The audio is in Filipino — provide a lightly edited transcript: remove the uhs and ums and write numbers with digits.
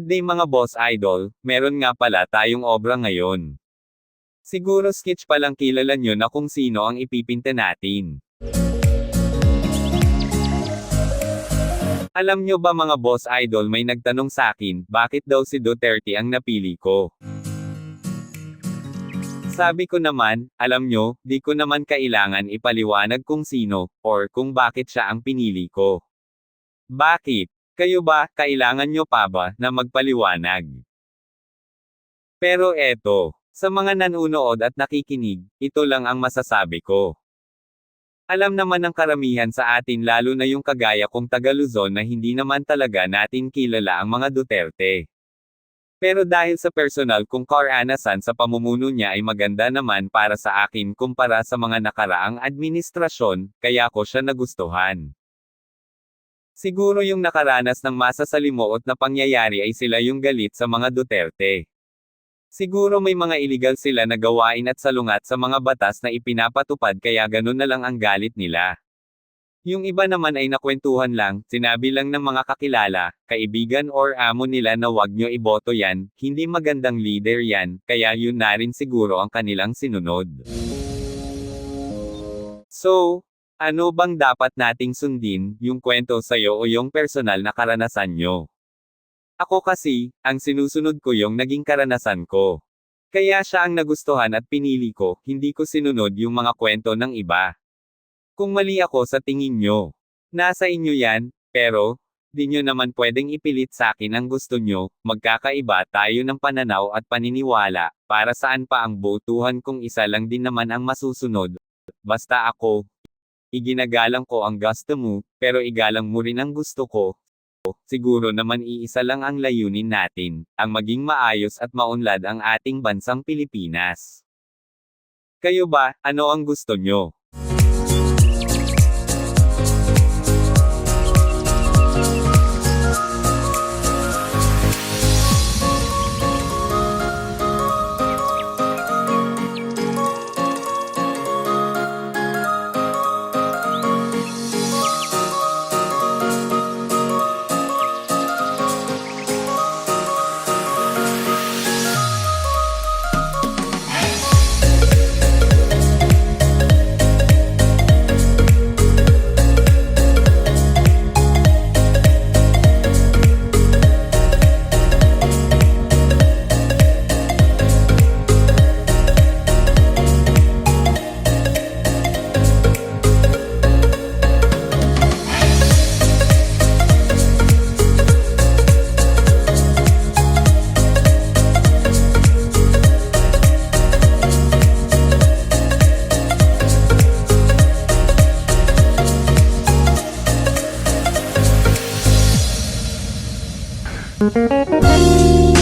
Good day mga boss idol, meron nga pala tayong obra ngayon. Siguro sketch pa lang kilala nyo na kung sino ang ipipinta natin. Alam nyo ba mga boss idol, may nagtanong sakin, bakit daw si Duterte ang napili ko? Sabi ko naman, alam nyo, di ko naman kailangan ipaliwanag kung sino, or kung bakit siya ang pinili ko. Bakit? Kayo ba, kailangan nyo pa ba, na magpaliwanag? Pero eto, sa mga nanunood at nakikinig, ito lang ang masasabi ko. Alam naman ng karamihan sa atin lalo na yung kagaya kong taga Luzon na hindi naman talaga natin kilala ang mga Duterte. Pero dahil sa personal kong karanasan sa pamumuno niya ay maganda naman para sa akin kumpara sa mga nakaraang administrasyon, kaya ko siya nagustuhan. Siguro yung nakaranas ng masasalimuot na pangyayari ay sila yung galit sa mga Duterte. Siguro may mga illegal sila na gawain at salungat sa mga batas na ipinapatupad kaya ganun na lang ang galit nila. Yung iba naman ay nakwentuhan lang, sinabi lang ng mga kakilala, kaibigan or amo nila na wag nyo iboto yan, hindi magandang leader yan, kaya yun na rin siguro ang kanilang sinunod. So, ano bang dapat nating sundin, yung kwento sa'yo o yung personal na karanasan nyo? Ako kasi, ang sinusunod ko yung naging karanasan ko. Kaya siya ang nagustuhan at pinili ko, hindi ko sinunod yung mga kwento ng iba. Kung mali ako sa tingin nyo, nasa inyo yan, pero, di nyo naman pwedeng ipilit sa akin ang gusto nyo, magkakaiba tayo ng pananaw at paniniwala, para saan pa ang botuhan kung isa lang din naman ang masusunod. Basta ako, iginagalang ko ang gusto mo, pero igalang mo rin ang gusto ko. Siguro naman iisa lang ang layunin natin, ang maging maayos at maunlad ang ating bansang Pilipinas. Kayo ba, ano ang gusto nyo? Thank you.